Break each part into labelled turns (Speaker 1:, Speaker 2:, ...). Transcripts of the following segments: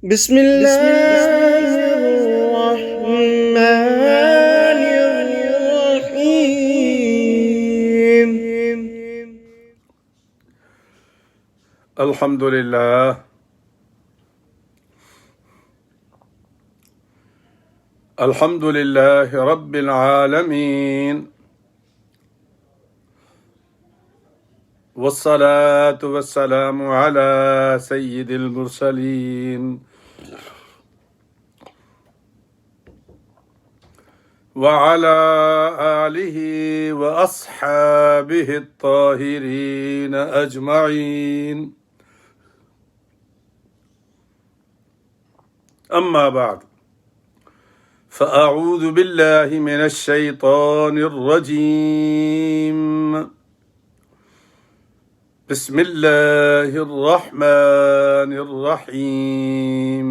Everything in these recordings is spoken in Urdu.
Speaker 1: بسم الله الرحمن الرحيم.
Speaker 2: الحمد لله رب العالمين، والصلاة والسلام على سيد المرسلين وعلى آله وأصحابه الطاهرين أجمعين. أما بعد، فأعوذ بالله من الشيطان الرجيم. بسم الله الرحمن الرحيم.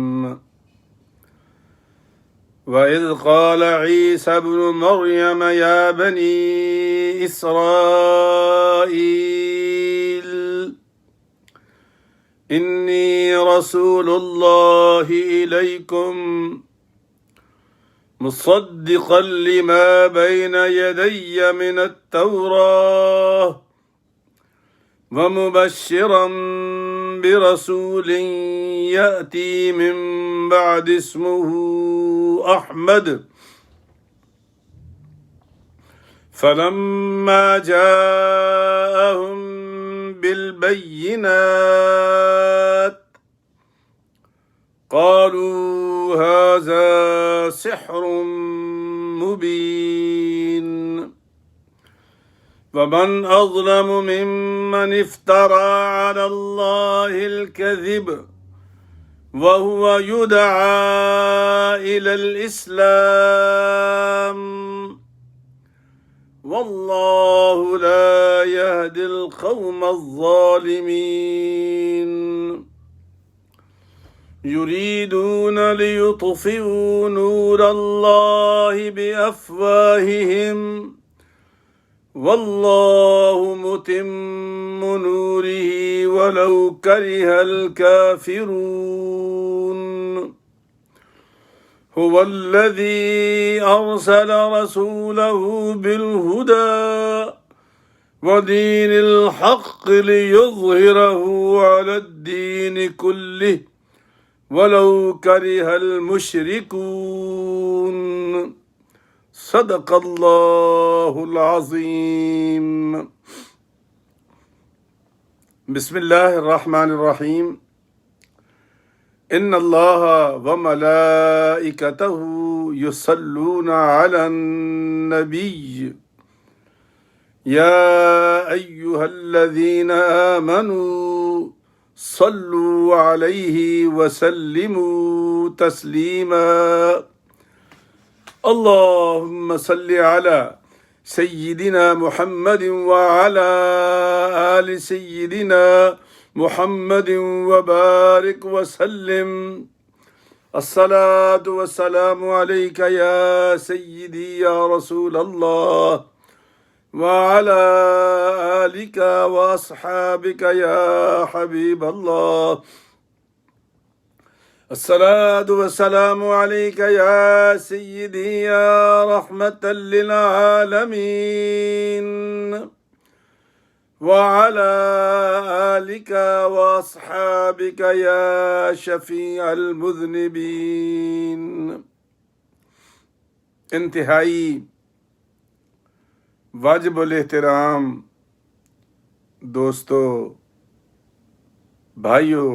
Speaker 2: وإذ قال عيسى ابن مريم يا بني إسرائيل إني رسول الله إليكم مصدقا لما بين يدي من التوراة ومبشرا برسول يأتي من بعد اسمه أحمد. فلما جاءهم بالبينات قالوا هذا سحر مبين، ومن أظلم ممن افترى على الله الكذب وهو يدعى إلى الإسلام، والله لا يهدي القوم الظالمين. يريدون ليطفئوا نور الله بأفواههم والله متم نوره ولو كره الكافرون. هو الذي أرسل رسوله بالهدى ودين الحق ليظهره على الدين كله ولو كره المشركون. صدق الله العظيم. بسم الله الرحمن الرحيم. إن الله وملائكته يصلون على النبي يا أيها الذين آمنوا صلوا عليه وسلموا تسليما. اللهم صل على سيدنا محمد وعلى آل سيدنا محمد وبارك وسلم. الصلاة والسلام عليك يا سيدي يا رسول الله وعلى آلك وأصحابك يا حبيب الله. الصلاة والسلام عليك يا سيدي يا رحمة للعالمين وعلى آلك وأصحابك يا شفيع المذنبين. انتہائی واجب الاحترام دوستو، بھائیو،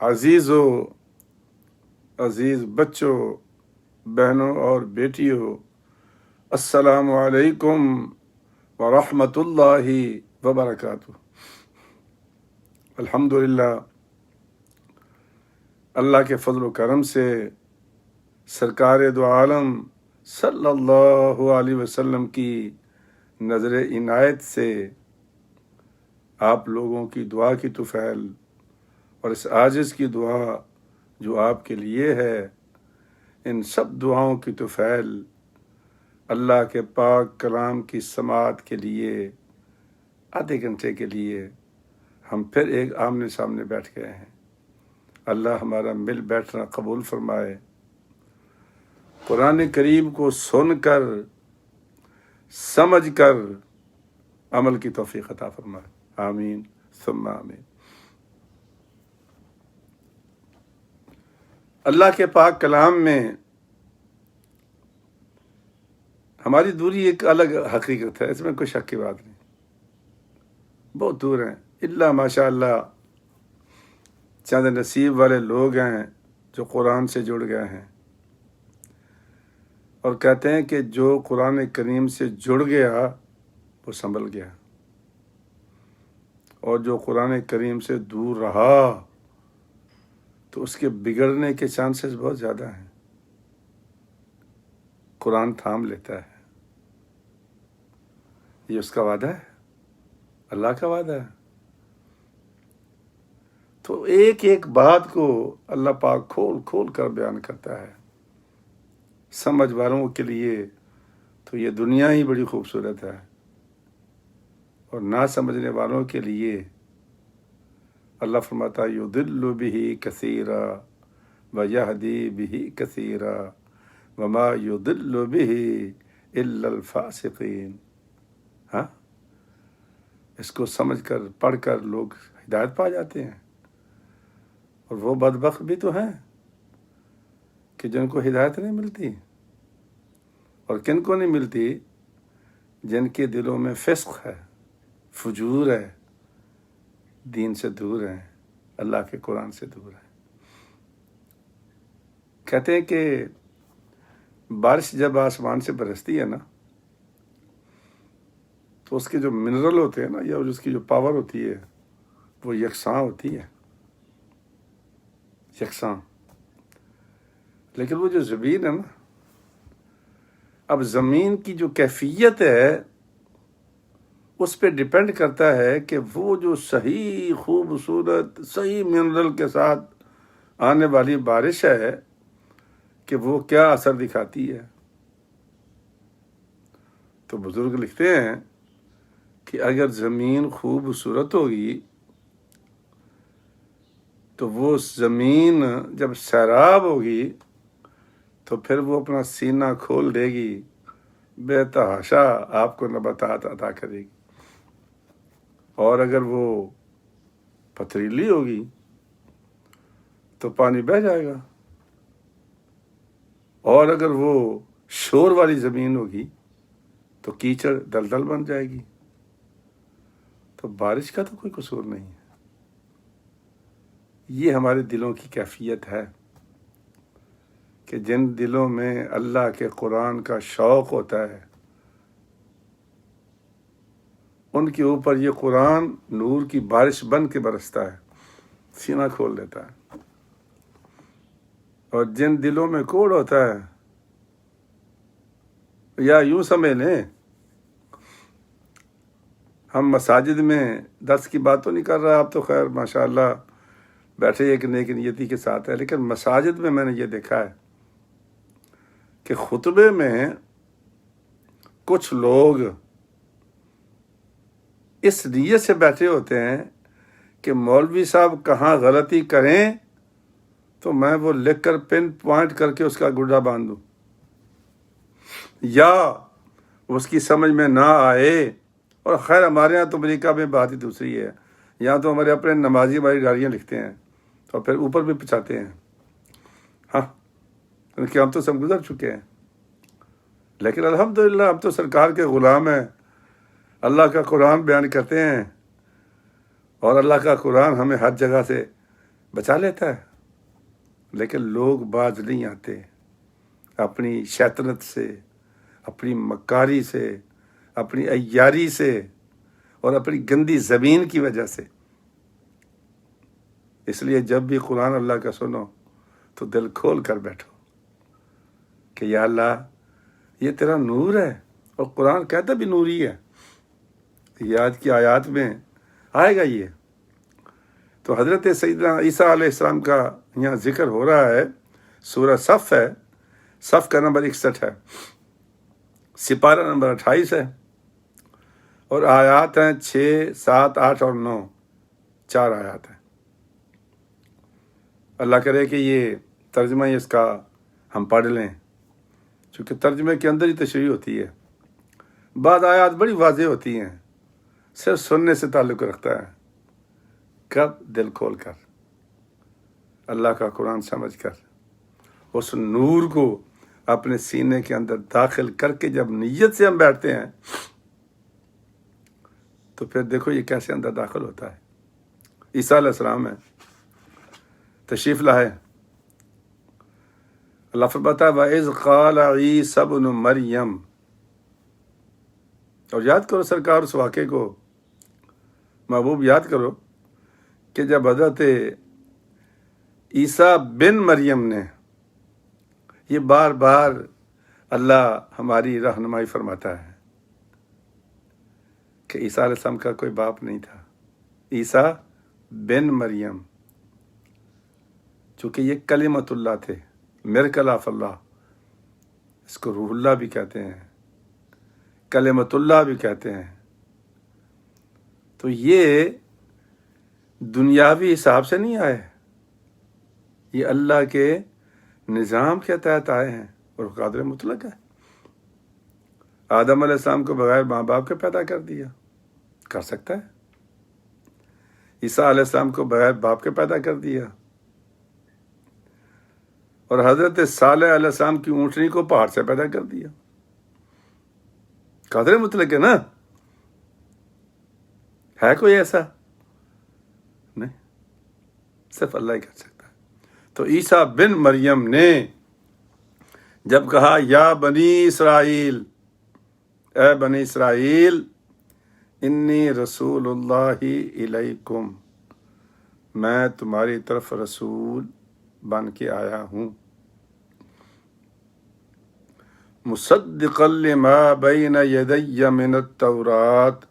Speaker 2: عزیزوں، عزیز بچوں، بہنوں اور بیٹیوں، السلام علیکم ورحمۃ اللہ وبرکاتہ۔ الحمدللہ، اللہ کے فضل و کرم سے سرکار دو عالم صلی اللہ علیہ وسلم کی نظر عنایت سے آپ لوگوں کی دعا کی طفیل اور اس عاجز کی دعا جو آپ کے لیے ہے، ان سب دعاؤں کی طفیل اللہ کے پاک کلام کی سماعت کے لیے آدھے گھنٹے کے لیے ہم پھر ایک آمنے سامنے بیٹھ گئے ہیں۔ اللہ ہمارا مل بیٹھنا قبول فرمائے، قرآن کریم کو سن کر سمجھ کر عمل کی توفیق عطا فرمائے، آمین ثم آمین۔ اللہ کے پاک کلام میں ہماری دوری ایک الگ حقیقت ہے، اس میں کوئی شک کی بات نہیں، بہت دور ہیں، الا ماشاء اللہ چند نصیب والے لوگ ہیں جو قرآن سے جڑ گئے ہیں، اور کہتے ہیں کہ جو قرآن کریم سے جڑ گیا وہ سنبھل گیا، اور جو قرآن کریم سے دور رہا تو اس کے بگڑنے کے چانسز بہت زیادہ ہیں۔ قرآن تھام لیتا ہے، یہ اس کا وعدہ ہے، اللہ کا وعدہ ہے۔ تو ایک ایک بات کو اللہ پاک کھول کھول کر بیان کرتا ہے۔ سمجھ والوں کے لیے تو یہ دنیا ہی بڑی خوبصورت ہے، اور نہ سمجھنے والوں کے لیے اللہ فرماتا ہے یضل بہ کثیرا ویہدی بہ کثیرا وما یضل بہ الا الفاسقین۔ ہاں، اس کو سمجھ کر پڑھ کر لوگ ہدایت پا جاتے ہیں، اور وہ بدبخت بھی تو ہیں کہ جن کو ہدایت نہیں ملتی، اور کن کو نہیں ملتی؟ جن کے دلوں میں فسق ہے، فجور ہے، دین سے دور ہیں، اللہ کے قرآن سے دور ہیں۔ کہتے ہیں کہ بارش جب آسمان سے برستی ہے نا تو اس کے جو منرل ہوتے ہیں نا، یا اس کی جو پاور ہوتی ہے وہ یکساں ہوتی ہے، یکساں۔ لیکن وہ جو زمین ہے نا، اب زمین کی جو کیفیت ہے اس پہ ڈیپینڈ کرتا ہے کہ وہ جو صحیح خوبصورت صحیح منرل کے ساتھ آنے والی بارش ہے کہ وہ کیا اثر دکھاتی ہے۔ تو بزرگ لکھتے ہیں کہ اگر زمین خوبصورت ہوگی تو وہ زمین جب سیراب ہوگی تو پھر وہ اپنا سینہ کھول دے گی، بے تحاشا آپ کو نباتات عطا کرے گی، اور اگر وہ پتھریلی ہوگی تو پانی بہہ جائے گا، اور اگر وہ شور والی زمین ہوگی تو کیچڑ دلدل بن جائے گی۔ تو بارش کا تو کوئی قصور نہیں ہے، یہ ہمارے دلوں کی کیفیت ہے کہ جن دلوں میں اللہ کے قرآن کا شوق ہوتا ہے ان کے اوپر یہ قرآن نور کی بارش بن کے برستا ہے، سینہ کھول دیتا ہے۔ اور جن دلوں میں کوڑ ہوتا ہے، یا یوں سمجھ لیں، ہم مساجد میں درس کی بات تو نہیں کر رہا، آپ تو خیر ماشاءاللہ بیٹھے ایک نیک نیتی کے ساتھ ہے، لیکن مساجد میں نے یہ دیکھا ہے کہ خطبے میں کچھ لوگ اس نیت سے بیٹھے ہوتے ہیں کہ مولوی صاحب کہاں غلطی کریں تو میں وہ لکھ کر پن پوائنٹ کر کے اس کا گڈا باندھ دوں، یا اس کی سمجھ میں نہ آئے۔ اور خیر ہمارے یہاں تو امریکہ میں بات ہی دوسری ہے، یہاں تو ہمارے اپنے نمازی ہماری ڈائریاں لکھتے ہیں اور پھر اوپر بھی پچھاتے ہیں۔ ہاں، کیونکہ ہم تو سب گزر چکے ہیں، لیکن الحمدللہ ہم تو سرکار کے غلام ہیں، اللہ کا قرآن بیان کرتے ہیں، اور اللہ کا قرآن ہمیں ہر جگہ سے بچا لیتا ہے۔ لیکن لوگ باز نہیں آتے، اپنی شیطنت سے، اپنی مکاری سے، اپنی عیاری سے، اور اپنی گندی زمین کی وجہ سے۔ اس لیے جب بھی قرآن اللہ کا سنو تو دل کھول کر بیٹھو کہ یا اللہ یہ تیرا نور ہے، اور قرآن کہتا بھی نوری ہے، یہ آج کی آیات میں آئے گا یہ۔ تو حضرت سیدنا عیسیٰ علیہ السلام کا یہاں ذکر ہو رہا ہے، سورہ صف ہے، صف کا نمبر 61 ہے، سپارہ نمبر 28 ہے، اور آیات ہیں 6، 7، 8 اور 9، 4 آیات ہیں۔ اللہ کرے کہ یہ ترجمہ ہی اس کا ہم پڑھ لیں، چونکہ ترجمے کے اندر ہی تشریح ہوتی ہے۔ بعض آیات بڑی واضح ہوتی ہیں، صرف سننے سے تعلق رکھتا ہے۔ کب؟ دل کھول کر، اللہ کا قرآن سمجھ کر، اس نور کو اپنے سینے کے اندر داخل کر کے جب نیت سے ہم بیٹھتے ہیں تو پھر دیکھو یہ کیسے اندر داخل ہوتا ہے۔ عیسیٰ علیہ السلام ہے، تشریف لائے، اللہ فرماتا ہے وَإِذْ قَالَ عِيسَى ابْنُ مَرْيَمَ، اور یاد کرو سرکار اس واقعے کو، محبوب یاد کرو کہ جب حضرت عیسیٰ بن مریم نے، یہ بار بار اللہ ہماری رہنمائی فرماتا ہے کہ عیسیٰ علیہ السلام کا کوئی باپ نہیں تھا، عیسیٰ بن مریم، چونکہ یہ کلمت اللہ تھے، مرکل آف اللہ، اس کو روح اللہ بھی کہتے ہیں، کلمت اللہ بھی کہتے ہیں۔ تو یہ دنیاوی حساب سے نہیں آئے، یہ اللہ کے نظام کے تحت آئے ہیں، اور قادر مطلق ہے۔ آدم علیہ السلام کو بغیر ماں باپ کے پیدا کر دیا، کر سکتا ہے۔ عیسیٰ علیہ السلام کو بغیر باپ کے پیدا کر دیا، اور حضرت صالح علیہ السلام کی اونٹنی کو پہاڑ سے پیدا کر دیا۔ قادر مطلق ہے نا، ہے کوئی ایسا؟ نہیں، صرف اللہ ہی کر سکتا ہے۔ تو عیسیٰ بن مریم نے جب کہا یا بنی اسرائیل، اے بنی اسرائیل، انی رسول اللہ الیکم، میں تمہاری طرف رسول بن کے آیا ہوں، مصدقا لما بین یدی من التورات،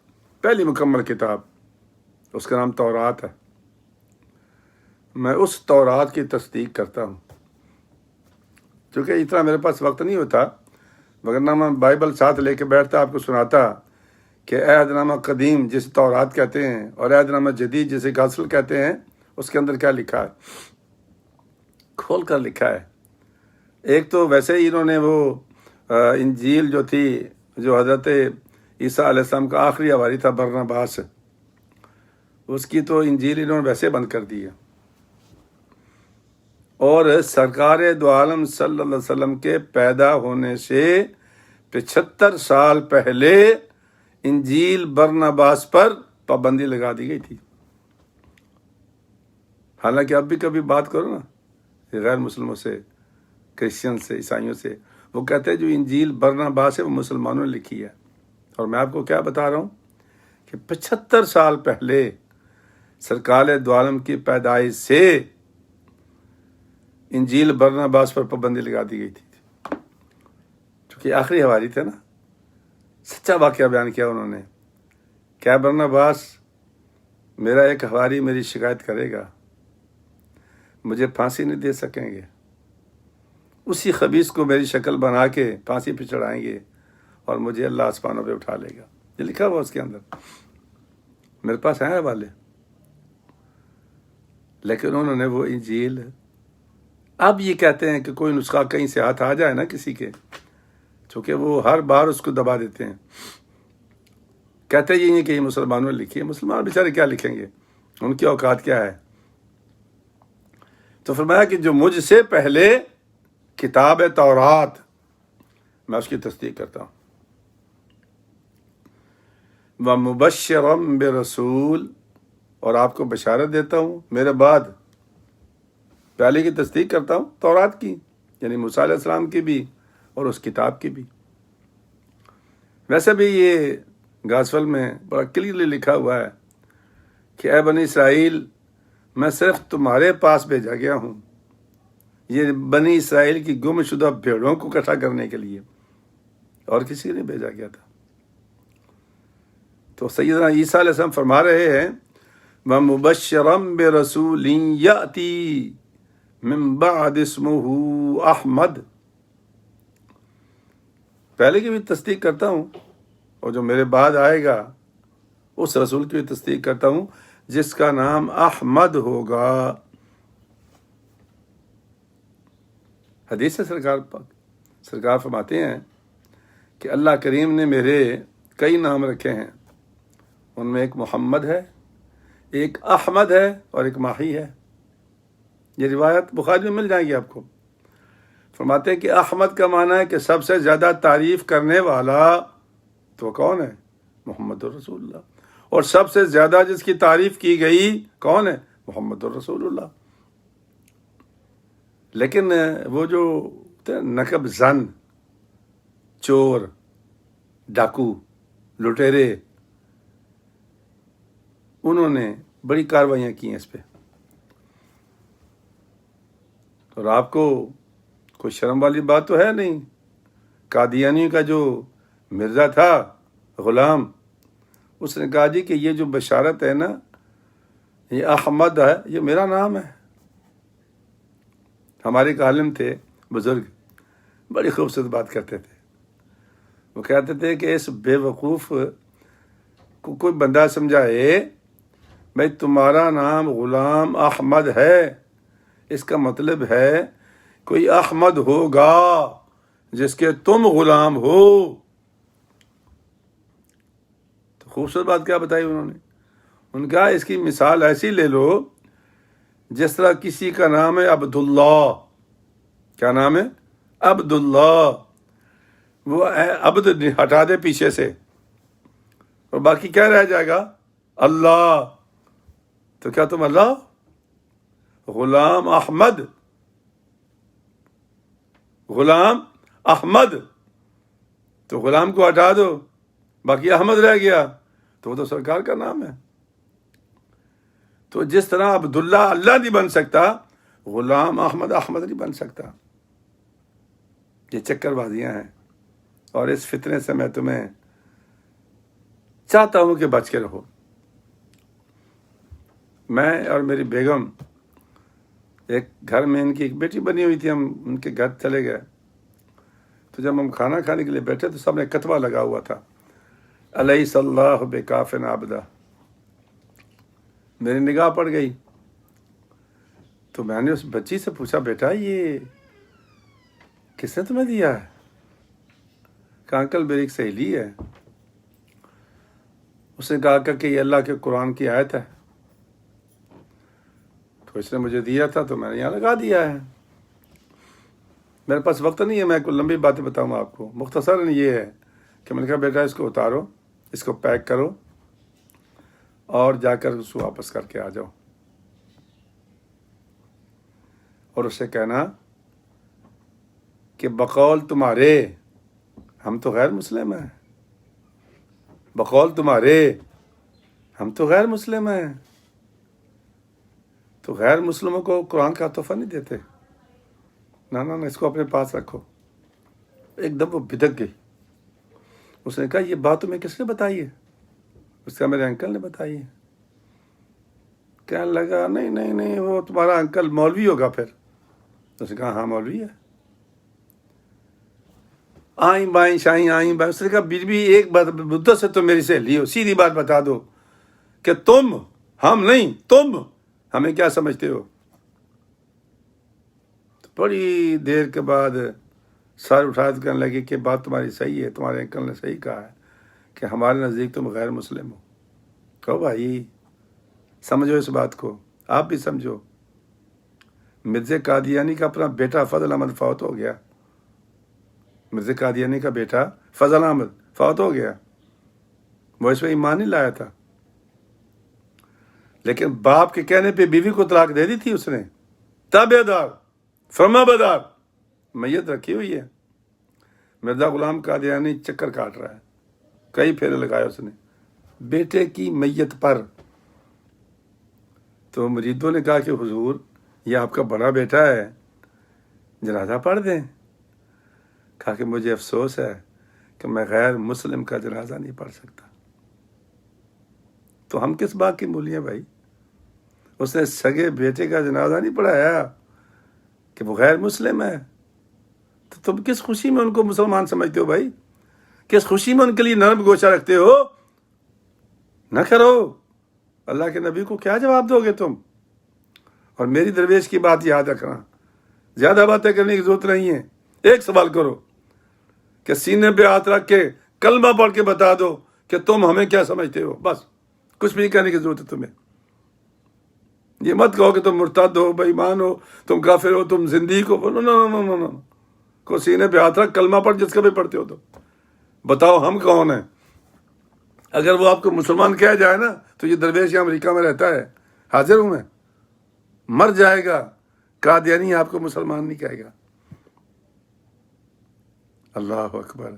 Speaker 2: پہلی مکمل کتاب، اس کا نام تورات ہے، میں اس تورات کی تصدیق کرتا ہوں۔ چونکہ اتنا میرے پاس وقت نہیں ہوتا، وگرنہ میں بائبل ساتھ لے کے بیٹھتا، آپ کو سناتا کہ عہد نامہ قدیم جسے تورات کہتے ہیں اور عہد نامہ جدید جسے گاسل کہتے ہیں، اس کے اندر کیا لکھا ہے، کھول کر لکھا ہے۔ ایک تو ویسے ہی انہوں نے وہ انجیل جو تھی، جو حضرت عیسیٰ علیہ السلام کا آخری حواری تھا برناباس، اس کی تو انجیل انہوں نے ویسے بند کر دی ہے، اور سرکار دو عالم صلی اللہ علیہ وسلم کے پیدا ہونے سے 75 سال پہلے انجیل برناباس پر پابندی لگا دی گئی تھی۔ حالانکہ اب بھی کبھی بات کرو نا غیر مسلموں سے، کرسچن سے، عیسائیوں سے، وہ کہتے ہیں جو انجیل برناباس ہے وہ مسلمانوں نے لکھی ہے، اور میں آپ کو کیا بتا رہا ہوں کہ 75 سال پہلے سرکار دو عالم کی پیدائش سے انجیل برناباس پر پابندی لگا دی گئی تھی، چونکہ آخری حواری تھے نا۔ سچا واقعہ بیان کیا انہوں نے، کیا برناباس میرا ایک حواری میری شکایت کرے گا، مجھے پھانسی نہیں دے سکیں گے، اسی خبیث کو میری شکل بنا کے پھانسی پہ چڑھائیں گے اور مجھے اللہ آسمانوں پہ اٹھا لے گا، یہ لکھا ہوا اس کے اندر، میرے پاس ہیں حوالے۔ لیکن انہوں نے وہ انجیل، اب یہ کہتے ہیں کہ کوئی نسخہ کہیں سے ہاتھ آ جائے نا کسی کے، چونکہ وہ ہر بار اس کو دبا دیتے ہیں، کہتے یہ نہیں کہ یہ مسلمانوں نے لکھی ہے، مسلمان بیچارے کیا لکھیں گے، ان کی اوقات کیا ہے۔ تو فرمایا کہ جو مجھ سے پہلے کتاب تورات، میں اس کی تصدیق کرتا ہوں، وَمُبَشِّرًا بِرَسُولٍ، اور آپ کو بشارت دیتا ہوں میرے بعد، پہلے کی تصدیق کرتا ہوں تورات کی، یعنی موسیٰ علیہ السلام کی بھی اور اس کتاب کی بھی۔ ویسے بھی یہ گاسپل میں بڑا کلیئرلی لکھا ہوا ہے کہ اے بنی اسرائیل، میں صرف تمہارے پاس بھیجا گیا ہوں، یہ بنی اسرائیل کی گم شدہ بھیڑوں کو اکٹھا کرنے کے لیے، اور کسی نے بھیجا گیا تھا۔ تو سیدنا عیسیٰ علیہ السلام فرما رہے ہیں وَمُبَشِّرًا بِرَسُولٍ يَأْتِي مِن بَعْدِ اسْمُهُ احمد، پہلے کی بھی تصدیق کرتا ہوں، اور جو میرے بعد آئے گا اس رسول کی بھی تصدیق کرتا ہوں جس کا نام احمد ہوگا۔ حدیث سے سرکار فرماتے ہیں کہ اللہ کریم نے میرے کئی نام رکھے ہیں، ان میں ایک محمد ہے، ایک احمد ہے اور ایک ماہی ہے۔ یہ روایت بخاری میں مل جائے گی آپ کو۔ فرماتے ہیں کہ احمد کا معنی ہے کہ سب سے زیادہ تعریف کرنے والا، تو کون ہے؟ محمد الرسول اللہ۔ اور سب سے زیادہ جس کی تعریف کی گئی کون ہے؟ محمد الرسول اللہ۔ لیکن وہ جو نقب زن، چور، ڈاکو، لٹیرے، انہوں نے بڑی کاروائیاں کی ہیں اس پہ، اور آپ کو کوئی شرم والی بات تو ہے نہیں۔ قادیانی کا جو مرزا تھا غلام، اس نے کہا جی کہ یہ جو بشارت ہے نا، یہ احمد ہے، یہ میرا نام ہے۔ ہمارے ایک عالم تھے بزرگ، بڑی خوبصورت بات کرتے تھے۔ وہ کہتے تھے کہ اس بے وقوف کو کوئی بندہ سمجھائے بھائی تمہارا نام غلام احمد ہے، اس کا مطلب ہے کوئی احمد ہوگا جس کے تم غلام ہو۔ تو خوبصورت بات کیا بتائی انہوں نے؟ ان کا اس کی مثال ایسی لے لو جس طرح کسی کا نام ہے عبداللہ۔ کیا نام ہے؟ عبداللہ۔ وہ عبد ہٹا دے پیچھے سے، اور باقی کیا رہ جائے گا؟ اللہ۔ تو کیا تم اللہ؟ غلام احمد، غلام احمد، تو غلام کو ہٹا دو، باقی احمد رہ گیا، تو وہ تو سرکار کا نام ہے۔ تو جس طرح عبداللہ اللہ نہیں بن سکتا، غلام احمد احمد نہیں بن سکتا۔ یہ چکر بازیاں ہیں، اور اس فتنے سے میں تمہیں چاہتا ہوں کہ بچ کے رہو۔ میں اور میری بیگم، ایک گھر میں ان کی ایک بیٹی بنی ہوئی تھی، ہم ان کے گھر چلے گئے، تو جب ہم کھانا کھانے کے لیے بیٹھے تو سامنے کتبہ لگا ہوا تھا، الیس اللہ بکاف عبدہ۔ میری نگاہ پڑ گئی تو میں نے اس بچی سے پوچھا، بیٹا یہ کس نے تمہیں دیا ہے؟ کہا انکل میری ایک سہیلی ہے، اس نے کہا کہ یہ اللہ کے قرآن کی آیت ہے، تو اس نے مجھے دیا تھا تو میں نے یہاں لگا دیا ہے۔ میرے پاس وقت نہیں ہے میں کوئی لمبی باتیں بتاؤں آپ کو، مختصراً یہ ہے کہ میں نے کہا بیٹا اس کو اتارو، اس کو پیک کرو، اور جا کر اس کو واپس کر کے آ جاؤ، اور اسے کہنا کہ بقول تمہارے ہم تو غیر مسلم ہیں، بقول تمہارے ہم تو غیر مسلم ہیں۔ تو غیر مسلموں کو قرآن کا تحفہ نہیں دیتے، نہ اس کو اپنے پاس رکھو۔ ایک دم وہ بدک گئی، اس نے کہا یہ بات تمہیں کس نے بتائی ہے؟ اس کا میرے انکل نے بتائی ہے۔ کہنے لگا نہیں وہ تمہارا انکل مولوی ہوگا پھر۔ اس نے کہا ہاں مولوی ہے۔ آئیں بائیں شائیں آئیں بائیں، اس نے کہا بیوی ایک بات مدت سے تم میری سہیلی ہو، سیدھی بات بتا دو کہ تم، ہم نہیں، تم ہمیں کیا سمجھتے ہو؟ تو بڑی دیر کے بعد سر اٹھا کے کہنے لگی کہ بات تمہاری صحیح ہے، تمہارے انکل نے صحیح کہا ہے کہ ہمارے نزدیک تم غیر مسلم ہو۔ کہو بھائی سمجھو اس بات کو، آپ بھی سمجھو۔ مرزا قادیانی کا اپنا بیٹا فضل احمد فوت ہو گیا، مرزا قادیانی کا بیٹا فضل احمد فوت ہو گیا، وہ اس میں ایمان نہیں لایا تھا، لیکن باپ کے کہنے پہ بیوی کو طلاق دے دی تھی اس نے، تابع دار، فرما بدار، میت رکھی ہوئی ہے۔ مرزا غلام قادیانی چکر کاٹ رہا ہے، کئی پھیرے لگائے اس نے بیٹے کی میت پر۔ تو مریدوں نے کہا کہ حضور یہ آپ کا بڑا بیٹا ہے، جنازہ پڑھ دیں۔ کہا کہ مجھے افسوس ہے کہ میں غیر مسلم کا جنازہ نہیں پڑھ سکتا۔ تو ہم کس بات کی مولی ہیں بھائی؟ اس نے سگے بیٹے کا جنازہ نہیں پڑھایا کہ وہ غیر مسلم ہے، تو تم کس خوشی میں ان کو مسلمان سمجھتے ہو بھائی؟ کس خوشی میں ان کے لیے نرم گوشہ رکھتے ہو؟ نہ کرو۔ اللہ کے نبی کو کیا جواب دو گے تم؟ اور میری درویش کی بات یاد رکھنا، زیادہ باتیں کرنے کی ضرورت نہیں ہے. ایک سوال کرو کہ سینے پہ ہاتھ رکھ کے کلمہ پڑھ کے بتا دو کہ تم ہمیں کیا سمجھتے ہو. بس کچھ بھی نہیں کہنے کی ضرورت ہے تمہیں. یہ مت کہو کہ تم مرتد ہو، بے ایمان ہو، تم کافر ہو، تم زندیق ہو. نو نو نو نو نو. کو سینے پہ ہاتھ رکھ، کلمہ پڑھ جس کا بھی پڑھتے ہو تو بتاؤ ہم کون ہیں. اگر وہ آپ کو مسلمان کہہ جائے نا تو یہ درویش یہاں امریکہ میں رہتا ہے، حاضر ہوں میں، مر جائے گا، قادیانی آپ کو مسلمان نہیں کہے گا. اللہ اکبر.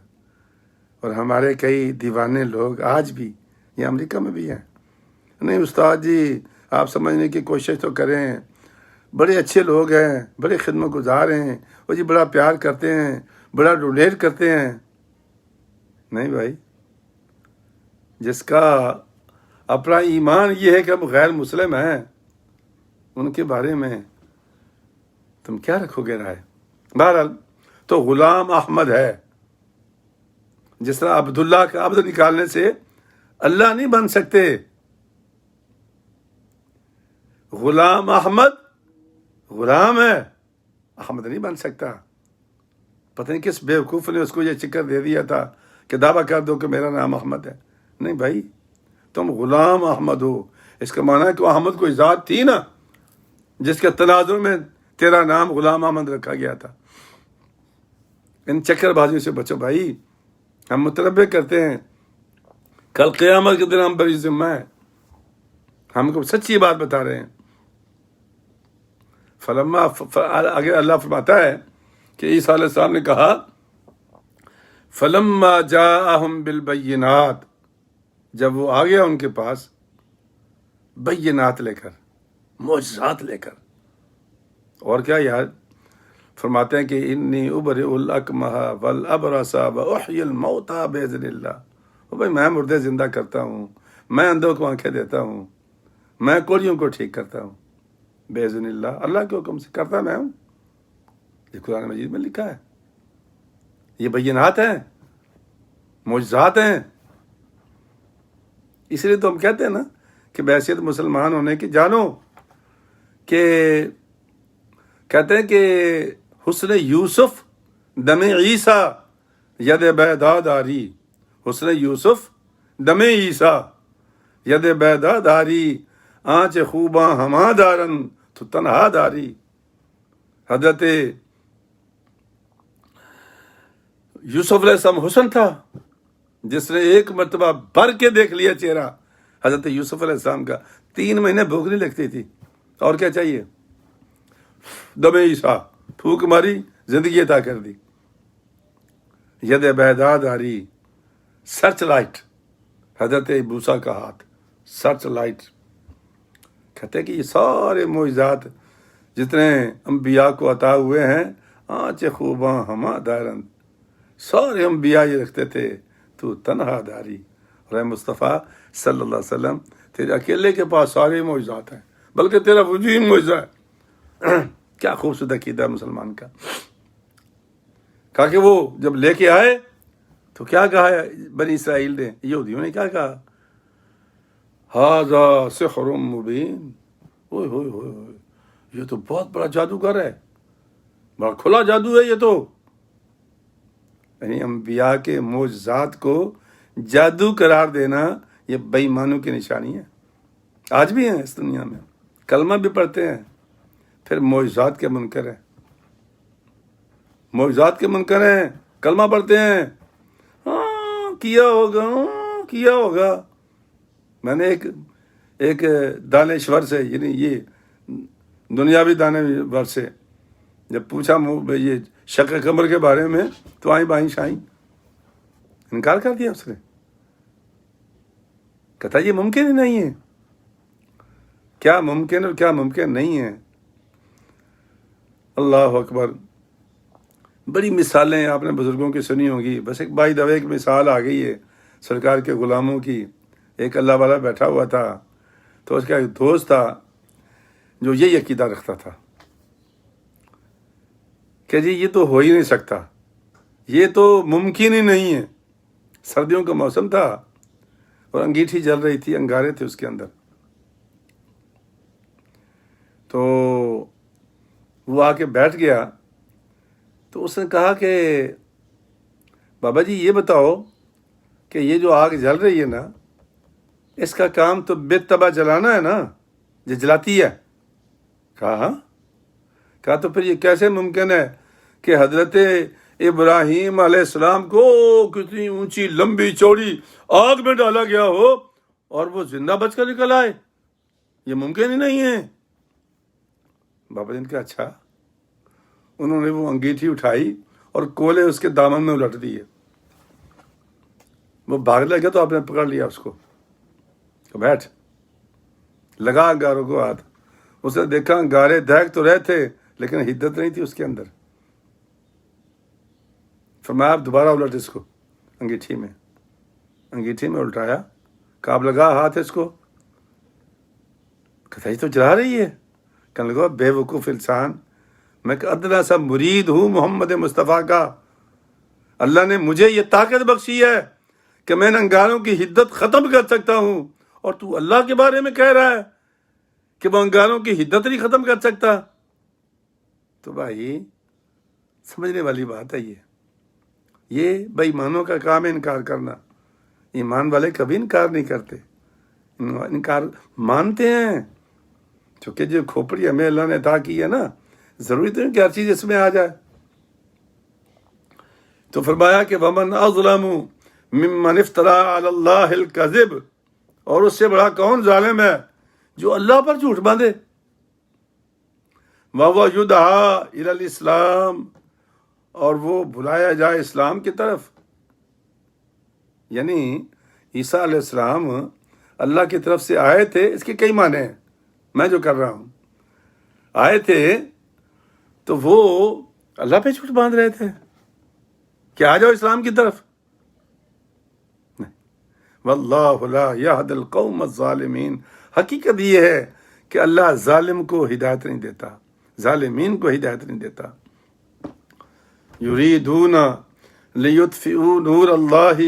Speaker 2: اور ہمارے کئی دیوانے لوگ آج بھی یہ امریکہ میں بھی ہیں. نہیں استاد جی آپ سمجھنے کی کوشش تو کریں، بڑے اچھے لوگ ہیں، بڑے خدمت گزار ہیں، وہ جی بڑا پیار کرتے ہیں، بڑا ڈونیٹ کرتے ہیں. نہیں بھائی، جس کا اپنا ایمان یہ ہے کہ ہم غیر مسلم ہیں، ان کے بارے میں تم کیا رکھو گے رائے. بہرحال تو غلام احمد ہے. جس طرح عبداللہ کا عبد نکالنے سے اللہ نہیں بن سکتے، غلام احمد غلام ہے، احمد نہیں بن سکتا. پتہ نہیں کس بیوقوف نے اس کو یہ چکر دے دیا تھا کہ دعویٰ کر دو کہ میرا نام احمد ہے. نہیں بھائی، تم غلام احمد ہو. اس کا معنی ہے کہ احمد کوئی ذات تھی نا جس کے تناظر میں تیرا نام غلام احمد رکھا گیا تھا. ان چکر بازیوں سے بچو بھائی. ہم متنبع کرتے ہیں کل قیامت کے دن ہم بری ذمہ ہیں، ہم کو سچی بات بتا رہے ہیں. فلما آگے اللہ فرماتا ہے کہ عیسیٰ علیہ السلام نے کہا فلما جاءہم بالبینات، جب وہ آ گیا ان کے پاس بینات لے کر، معجزات لے کر. اور کیا یار فرماتے ہیں کہ انی ابرئ الاکمہ والابرص واحیی الموتى باذن اللہ. بھائی میں مردے زندہ کرتا ہوں، میں اندھوں کو آنکھیں دیتا ہوں، میں کوڑیوں کو ٹھیک کرتا ہوں باذن اللہ، اللہ کے حکم سے کرتا میں ہوں. یہ قرآن مجید میں لکھا ہے. یہ بینات ہیں، معجزات ہیں. اس لیے تو ہم کہتے ہیں نا کہ بحیثیت مسلمان ہونے کی جانو کہ کہتے ہیں کہ حسن یوسف دم عیسیٰ ید بیدا داری. حسن یوسف دم عیسیٰ ید بیدا داری، آنچ خوباں ہما دارن تو تنہا داری. حضرت یوسف علیہ السلام حسن تھا، جس نے ایک مرتبہ بھر کے دیکھ لیا چہرہ حضرت یوسف علیہ السلام کا، 3 مہینے بھوک نہیں لگتی تھی. اور کیا چاہیے؟ دم عیسیٰ، پھونک ماری، زندگی عطا کر دی. ید بیدا داری، سرچ لائٹ، حضرت موسیٰ کا ہاتھ، سرچ لائٹ. کہتے ہیں کہ یہ سارے معجزات جتنے انبیاء کو عطا ہوئے ہیں، آنچ خوباں ہما دارن، سارے انبیاء یہ رکھتے تھے تو تنہا داری. اور اے مصطفیٰ صلی اللہ علیہ وسلم، تیرے اکیلے کے پاس سارے معجزات ہیں، بلکہ تیرا وجود ہی معجزہ ہے. کیا خوبصورت عقیدہ ہے مسلمان کا. کہا کہ وہ جب لے کے آئے تو کیا کہا ہے بنی اسرائیل نے، یہودیوں نے کیا کہا؟ ھذا سحر مبین. اوئے ہوئے ہوئے ہوئے، یہ تو بہت بڑا جادوگر ہے، بڑا کھلا جادو ہے یہ تو. یعنی انبیاء کے معجزات کو جادو قرار دینا یہ بے ایمانوں کی نشانی ہے. آج بھی ہیں اس دنیا میں، کلمہ بھی پڑھتے ہیں پھر معجزات کے منکر ہیں. معجزات کے منکر ہیں، کلمہ پڑھتے ہیں، ہاں کیا ہوگا، ہاں کیا ہوگا. میں نے ایک دانشور سے، یعنی یہ دنیاوی دانشور سے جب پوچھا یہ شق قمر کے بارے میں تو آئیں بائیں شائیں انکار کر دیا اس نے. کہتا یہ ممکن ہی نہیں ہے. کیا ممکن اور کیا ممکن نہیں ہے. اللہ اکبر. بڑی مثالیں آپ نے بزرگوں کی سنی ہوں گی. بس ایک بائی دفعہ ایک مثال آ گئی ہے سرکار کے غلاموں کی. ایک اللہ والا بیٹھا ہوا تھا تو اس کا ایک دوست تھا جو یہی عقیدہ رکھتا تھا کہ جی یہ تو ہو ہی نہیں سکتا، یہ تو ممکن ہی نہیں ہے. سردیوں کا موسم تھا اور انگیٹھی جل رہی تھی، انگارے تھے اس کے اندر. تو وہ آ کے بیٹھ گیا تو اس نے کہا کہ بابا جی یہ بتاؤ کہ یہ جو آگ جل رہی ہے نا، اس کا کام تو بے تبا جلانا ہے نا، جو جلاتی ہے؟ کہا ہاں۔ کہا تو پھر یہ کیسے ممکن ہے کہ حضرت ابراہیم علیہ السلام کو کتنی اونچی لمبی چوڑی آگ میں ڈالا گیا ہو اور وہ زندہ بچ کر نکل آئے؟ یہ ممکن ہی نہیں ہے۔ بابا جی نے کہا اچھا۔ انہوں نے وہ انگیٹھی اٹھائی اور کولے اس کے دامن میں الٹ دیے۔ وہ بھاگ لگا تو آپ نے پکڑ لیا اس کو کہ بیٹھ، لگا انگاروں کو ہاتھ۔ اس نے دیکھا انگارے دہک تو رہے تھے لیکن حدت نہیں تھی اس کے اندر۔ فرمایا آپ دوبارہ الٹ اس کو انگیٹھی میں الٹایا۔ کہا آپ لگا ہاتھ اس کو۔ کہتا یہ تو جلا رہی ہے۔ کہنے لگا بے وقوف انسان، میں ایک ادنا سا مرید ہوں محمد مصطفیٰ کا، اللہ نے مجھے یہ طاقت بخشی ہے کہ میں ان انگاروں کی حدت ختم کر سکتا ہوں، اور تو اللہ کے بارے میں کہہ رہا ہے کہ وہ انگاروں کی حدت نہیں ختم کر سکتا۔ تو بھائی سمجھنے والی بات ہے یہ بے ایمانوں کا کام ہے انکار کرنا۔ ایمان والے کبھی انکار نہیں کرتے، انکار مانتے ہیں، چونکہ جو کھوپڑی ہمیں اللہ نے عطا کی ہے نا، ضروری تو نہیں کہ ہر چیز اس میں آ جائے۔ تو فرمایا کہ وَمَنْ أَظْلَمُ مِمَّنِ افْتَرَىٰ عَلَى اللَّهِ الْكَذِبَ، اور اس سے بڑا کون ظالم ہے جو اللہ پر جھوٹ باندھے۔ وَهُوَ يُدْعَىٰ إِلَى الْإِسْلَامِ، اور وہ بلایا جائے اسلام کی طرف۔ یعنی عیسیٰ علیہ السلام اللہ کی طرف سے آئے تھے، اس کے کئی معنی ہیں، میں جو کر رہا ہوں۔ آئے تھے تو وہ اللہ پہ جھوٹ باندھ رہے تھے کہ آ جاؤ اسلام کی طرف۔ واللہ لا یہد القوم الظالمین، حقیقت یہ ہے کہ اللہ ظالم کو ہدایت نہیں دیتا، ظالمین کو ہدایت نہیں دیتا۔ یریدون لیطفئوا نور اللہ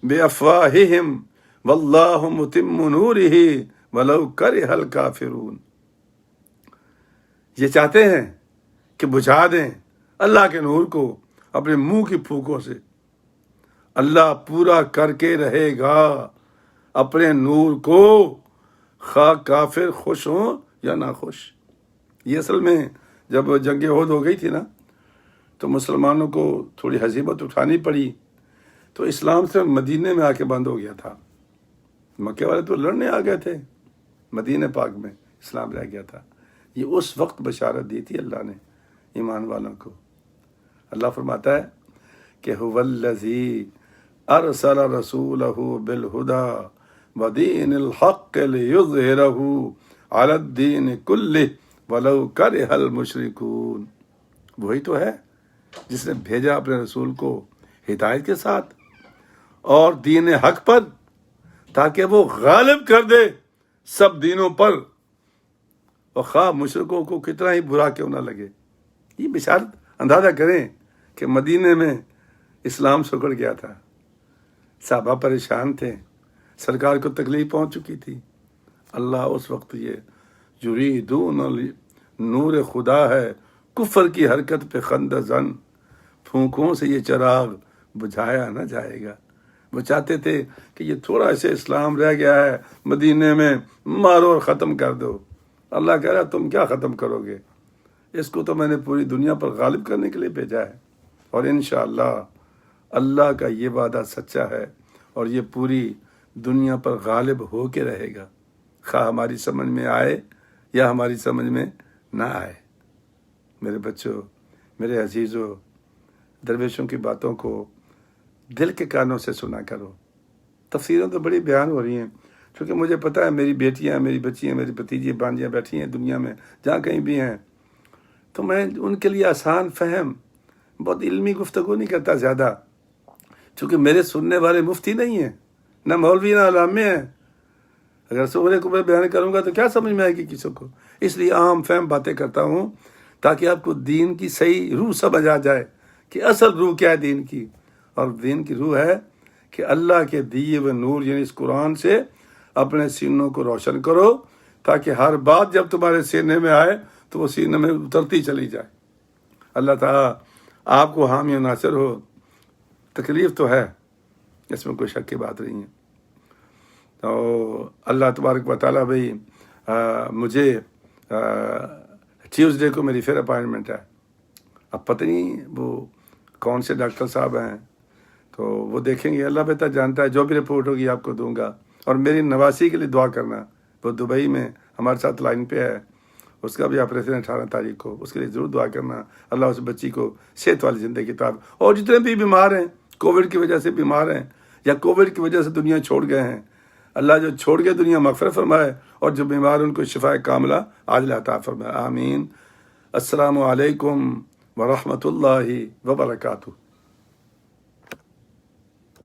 Speaker 2: بافواہہم واللہ متم نورہ ولو کرہ الکافرون، یہ چاہتے ہیں کہ بجھا دیں اللہ کے نور کو اپنے منہ کی پھونکوں سے۔ اللہ پورا کر کے رہے گا اپنے نور کو، خواہ کافر خوش ہوں یا نہ خوش۔ یہ اصل میں جب جنگ احد ہو گئی تھی نا، تو مسلمانوں کو تھوڑی ہزیمت اٹھانی پڑی، تو اسلام سے مدینے میں آ کے بند ہو گیا تھا۔ مکے والے تو لڑنے آ گئے تھے، مدینہ پاک میں اسلام رہ گیا تھا۔ یہ اس وقت بشارت دی تھی اللہ نے ایمان والوں کو۔ اللہ فرماتا ہے کہ هو الذی ارسل رسولہ بالہدی ودین الحق لیظہرہ علی الدین کلہ ولو کرہ المشرکون، وہی تو ہے جس نے بھیجا اپنے رسول کو ہدایت کے ساتھ اور دین حق پر، تاکہ وہ غالب کر دے سب دینوں پر، اور خواہ مشرکوں کو کتنا ہی برا کیوں نہ لگے۔ یہ بشارت اندازہ کریں کہ مدینے میں اسلام سکڑ گیا تھا، صحابہ پریشان تھے، سرکار کو تکلیف پہنچ چکی تھی۔ اللہ اس وقت یہ یریدون نور خدا ہے، کفر کی حرکت پہ خندہ زن، پھونکوں سے یہ چراغ بجھایا نہ جائے گا۔ وہ چاہتے تھے کہ یہ تھوڑا سے اسلام رہ گیا ہے مدینے میں، مارو اور ختم کر دو۔ اللہ کہہ رہا تم کیا ختم کرو گے، اس کو تو میں نے پوری دنیا پر غالب کرنے کے لیے بھیجا ہے، اور انشاءاللہ اللہ کا یہ وعدہ سچا ہے، اور یہ پوری دنیا پر غالب ہو کے رہے گا، خواہ ہماری سمجھ میں آئے یا ہماری سمجھ میں نہ آئے۔ میرے بچوں، میرے عزیزوں، درویشوں کی باتوں کو دل کے کانوں سے سنا کرو۔ تفسیریں تو بڑی بیان ہو رہی ہیں، کیونکہ مجھے پتہ ہے میری بیٹیاں، میری بچیاں، میری بھتیجی بانجیاں بیٹھی ہیں دنیا میں جہاں کہیں بھی ہیں، تو میں ان کے لیے آسان فہم، بہت علمی گفتگو نہیں کرتا زیادہ، چونکہ میرے سننے والے مفتی نہیں ہیں، نہ مولوی نہ علامے ہیں۔ اگر سورے کو میں بیان کروں گا تو کیا سمجھ میں آئے گی کسی کو؟ اس لیے عام فہم باتیں کرتا ہوں تاکہ آپ کو دین کی صحیح روح سمجھ آ جائے کہ اصل روح کیا ہے دین کی۔ اور دین کی روح ہے کہ اللہ کے دیے ہوئے نور یعنی اس قرآن سے اپنے سینوں کو روشن کرو، تاکہ ہر بات جب تمہارے سینے میں آئے تو وہ سینے میں اترتی چلی جائے۔ اللہ تعالیٰ آپ کو حامی و ناصر ہو۔ تکلیف تو ہے، اس میں کوئی شک کی بات نہیں ہے۔ تو اللہ تبارک و تعالیٰ بھائی مجھے ٹیوزڈے کو میری پھر اپائنٹمنٹ ہے۔ اب پتہ نہیں وہ کون سے ڈاکٹر صاحب ہیں، تو وہ دیکھیں گے، اللہ بہتر جانتا ہے۔ جو بھی رپورٹ ہوگی آپ کو دوں گا۔ اور میری نواسی کے لیے دعا کرنا، وہ دبئی میں ہمارے ساتھ لائن پہ ہے، اس کا بھی آپریشن 18 تاریخ کو، اس کے لیے ضرور دعا کرنا اللہ اس بچی کو صحت والی زندگی عطا۔ اور جتنے بھی بیمار ہیں، کووڈ کی وجہ سے بیمار ہیں یا کووڈ کی وجہ سے دنیا چھوڑ گئے ہیں، اللہ جو چھوڑ گئے دنیا مغفرت فرمائے، اور جو بیمار ان کو شفاء کاملہ عاجلہ عطا فرمائے، آمین۔ السلام علیکم ورحمۃ اللہ وبرکاتہ۔